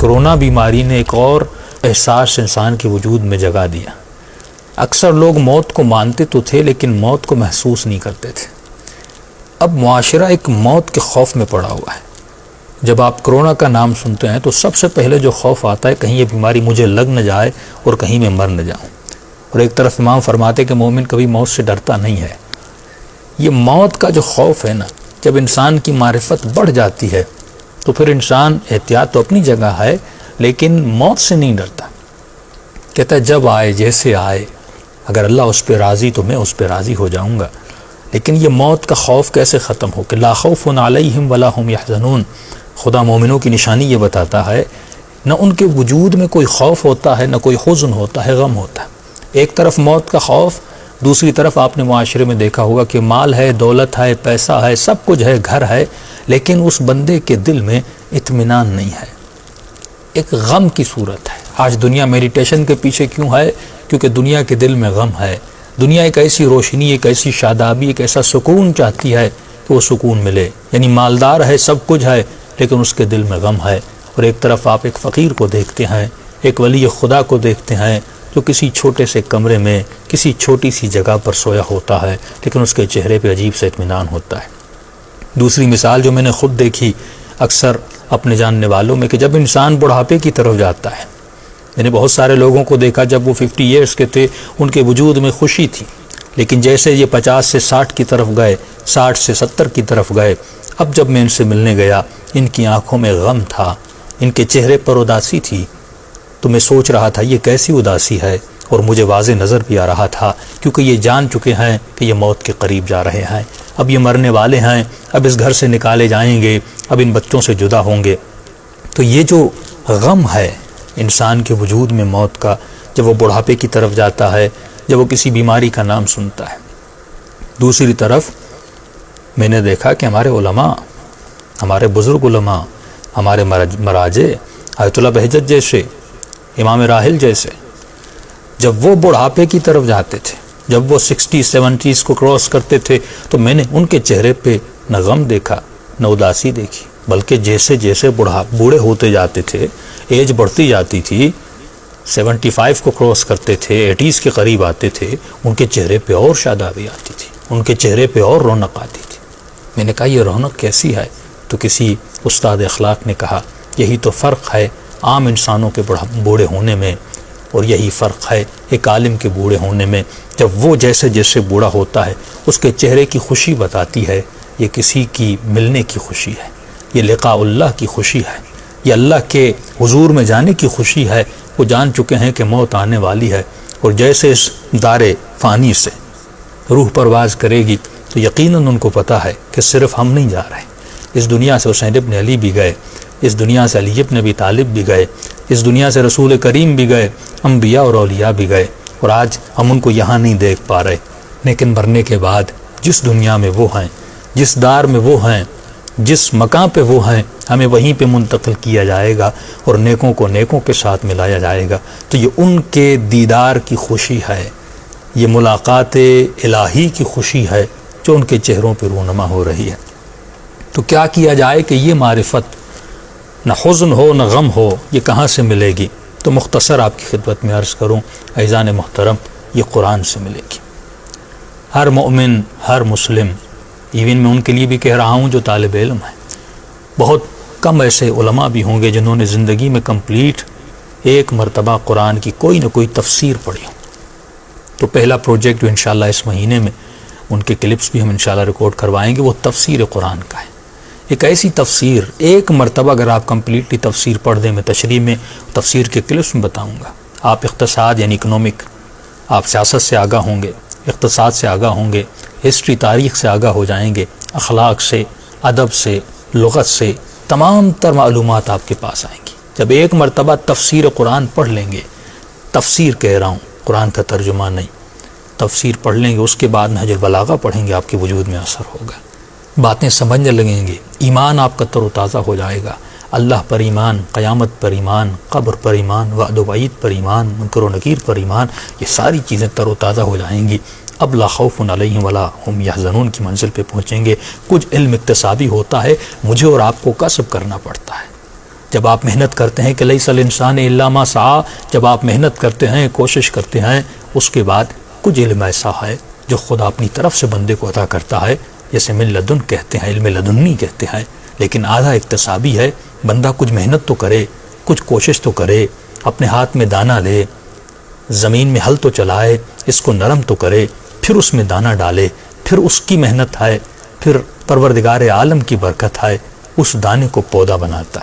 Corona بیماری نے ایک اور احساس انسان کے وجود میں جگا دیا۔ اکثر لوگ موت کو مانتے تو تھے لیکن موت کو محسوس نہیں کرتے تھے۔ اب معاشرہ ایک موت کے خوف میں پڑا ہوا ہے۔ جب آپ کرونا کا نام سنتے ہیں تو سب سے پہلے جو خوف آتا ہے کہیں یہ بیماری مجھے لگ نہ جائے اور کہیں میں مر نہ جاؤں۔ اور ایک طرف امام فرماتے کہ مومن کبھی موت سے ڈرتا نہیں ہے۔ یہ موت کا جو خوف ہے نا، جب انسان کی معرفت بڑھ جاتی ہے تو پھر انسان احتیاط تو اپنی جگہ ہے لیکن موت سے نہیں ڈرتا۔ کہتا ہے جب آئے جیسے آئے، اگر اللہ اس پہ راضی تو میں اس پہ راضی ہو جاؤں گا۔ لیکن یہ موت کا خوف کیسے ختم ہو کہ لا خوف علیہم ولا هم یحزنون۔ خدا مومنوں کی نشانی یہ بتاتا ہے، نہ ان کے وجود میں کوئی خوف ہوتا ہے، نہ کوئی حزن ہوتا ہے، غم ہوتا ہے۔ ایک طرف موت کا خوف، دوسری طرف آپ نے معاشرے میں دیکھا ہوگا کہ مال ہے، دولت ہے، پیسہ ہے، سب کچھ ہے، گھر ہے، لیکن اس بندے کے دل میں اطمینان نہیں ہے، ایک غم کی صورت ہے۔ آج دنیا میڈیٹیشن کے پیچھے کیوں ہے؟ کیونکہ دنیا کے دل میں غم ہے۔ دنیا ایک ایسی روشنی، ایک ایسی شادابی، ایک ایسا سکون چاہتی ہے کہ وہ سکون ملے۔ یعنی مالدار ہے، سب کچھ ہے، لیکن اس کے دل میں غم ہے۔ اور ایک طرف آپ ایک فقیر کو دیکھتے ہیں، ایک ولی خدا کو دیکھتے ہیں جو کسی چھوٹے سے کمرے میں کسی چھوٹی سی جگہ پر سویا ہوتا ہے، لیکن اس کے چہرے پہ عجیب سے اطمینان ہوتا ہے۔ دوسری مثال جو میں نے خود دیکھی اکثر اپنے جاننے والوں میں، کہ جب انسان بڑھاپے کی طرف جاتا ہے، میں نے بہت سارے لوگوں کو دیکھا جب وہ 50 ایئرس کے تھے ان کے وجود میں خوشی تھی، لیکن جیسے یہ 50 سے 60 کی طرف گئے، 60 سے 70 کی طرف گئے، اب جب میں ان سے ملنے گیا ان کی آنکھوں میں غم تھا، ان کے چہرے پر اداسی تھی، تو میں سوچ رہا تھا یہ کیسی اداسی ہے، اور مجھے واضح نظر بھی آ رہا تھا کیونکہ یہ جان چکے ہیں کہ یہ موت کے قریب جا رہے ہیں، اب یہ مرنے والے ہیں، اب اس گھر سے نکالے جائیں گے، اب ان بچوں سے جدا ہوں گے۔ تو یہ جو غم ہے انسان کے وجود میں موت کا، جب وہ بڑھاپے کی طرف جاتا ہے، جب وہ کسی بیماری کا نام سنتا ہے۔ دوسری طرف میں نے دیکھا کہ ہمارے علماء، ہمارے بزرگ علماء، ہمارے مراجع، آیت اللہ بہجت جیسے، امام راحل جیسے، جب وہ بڑھاپے کی طرف جاتے تھے، جب وہ 60 70 کو کراس کرتے تھے، تو میں نے ان کے چہرے پہ نہ غم دیکھا نہ اداسی دیکھی، بلکہ جیسے جیسے بوڑھے ہوتے جاتے تھے، ایج بڑھتی جاتی تھی، 75 کو کراس کرتے تھے، 80 کے قریب آتے تھے، ان کے چہرے پہ اور شادابی آتی تھی، ان کے چہرے پہ اور رونق آتی تھی۔ میں نے کہا یہ رونق کیسی ہے؟ تو کسی استاد اخلاق نے کہا یہی تو فرق ہے عام انسانوں کے بوڑھے ہونے میں، اور یہی فرق ہے ایک عالم کے بوڑھے ہونے میں۔ جب وہ جیسے جیسے بوڑھا ہوتا ہے اس کے چہرے کی خوشی بتاتی ہے یہ کسی کی ملنے کی خوشی ہے، یہ لقاء اللہ کی خوشی ہے، یہ اللہ کے حضور میں جانے کی خوشی ہے۔ وہ جان چکے ہیں کہ موت آنے والی ہے، اور جیسے اس دار فانی سے روح پرواز کرے گی تو یقیناً ان کو پتہ ہے کہ صرف ہم نہیں جا رہے، اس دنیا سے حسین ابن علی بھی گئے، اس دنیا سے علی ابن ابی طالب بھی گئے، اس دنیا سے رسول کریم بھی گئے، انبیاء اور اولیاء بھی گئے، اور آج ہم ان کو یہاں نہیں دیکھ پا رہے، لیکن مرنے کے بعد جس دنیا میں وہ ہیں، جس دار میں وہ ہیں، جس مقام پہ وہ ہیں، ہمیں وہیں پہ منتقل کیا جائے گا اور نیکوں کو نیکوں کے ساتھ ملایا جائے گا۔ تو یہ ان کے دیدار کی خوشی ہے، یہ ملاقات الہی کی خوشی ہے جو ان کے چہروں پہ رونما ہو رہی ہے۔ تو کیا کیا جائے کہ یہ معرفت نہ حزن ہو نہ غم ہو، یہ کہاں سے ملے گی؟ تو مختصر آپ کی خدمت میں عرض کروں عزیزان محترم، یہ قرآن سے ملے گی۔ ہر مومن، ہر مسلم، ایون میں ان کے لیے بھی کہہ رہا ہوں جو طالب علم ہیں، بہت کم ایسے علماء بھی ہوں گے جنہوں نے زندگی میں کمپلیٹ ایک مرتبہ قرآن کی کوئی نہ کوئی تفسیر پڑھی ہو۔ تو پہلا پروجیکٹ جو انشاءاللہ اس مہینے میں ان کے کلپس بھی ہم انشاءاللہ ریکارڈ کروائیں گے، وہ تفسیر قرآن کا ہے۔ ایک ایسی تفسیر، ایک مرتبہ اگر آپ کمپلیٹلی تفسیر پڑھ دیں، میں تشریح میں تفسیر کے کلپس میں بتاؤں گا، آپ اقتصاد یعنی اکنامک، آپ سیاست سے آگاہ ہوں گے، اقتصاد سے آگاہ ہوں گے، ہسٹری تاریخ سے آگاہ ہو جائیں گے، اخلاق سے، ادب سے، لغت سے، تمام تر معلومات آپ کے پاس آئیں گی جب ایک مرتبہ تفسیر قرآن پڑھ لیں گے۔ تفسیر کہہ رہا ہوں، قرآن کا ترجمہ نہیں، تفسیر پڑھ لیں گے، اس کے بعد نہج البلاغہ پڑھیں گے، آپ کے وجود میں اثر ہوگا، باتیں سمجھنے لگیں گے، ایمان آپ کا تر و تازہ ہو جائے گا، اللہ پر ایمان، قیامت پر ایمان، قبر پر ایمان، وعد و وعید پر ایمان، منکر و نکیر پر ایمان، یہ ساری چیزیں تر و تازہ ہو جائیں گی۔ اب لا خوف علیہم ولا هم یحزنون کی منزل پہ پہنچیں گے۔ کچھ علم اکتسابی ہوتا ہے، مجھے اور آپ کو کسب کرنا پڑتا ہے، جب آپ محنت کرتے ہیں کہ لیس الانسان الا ما سعی، جب آپ محنت کرتے ہیں، کوشش کرتے ہیں، اس کے بعد کچھ علم ایسا ہے جو خدا اپنی طرف سے بندے کو عطا کرتا ہے، جیسے من لدن کہتے ہیں، علم لدنی کہتے ہیں، لیکن آدھا اکتسابی ہے۔ بندہ کچھ محنت تو کرے، کچھ کوشش تو کرے، اپنے ہاتھ میں دانہ لے، زمین میں ہل تو چلائے، اس کو نرم تو کرے، پھر اس میں دانہ ڈالے، پھر اس کی محنت ہے، پھر پروردگار عالم کی برکت ہے، اس دانے کو پودا بناتا ہے۔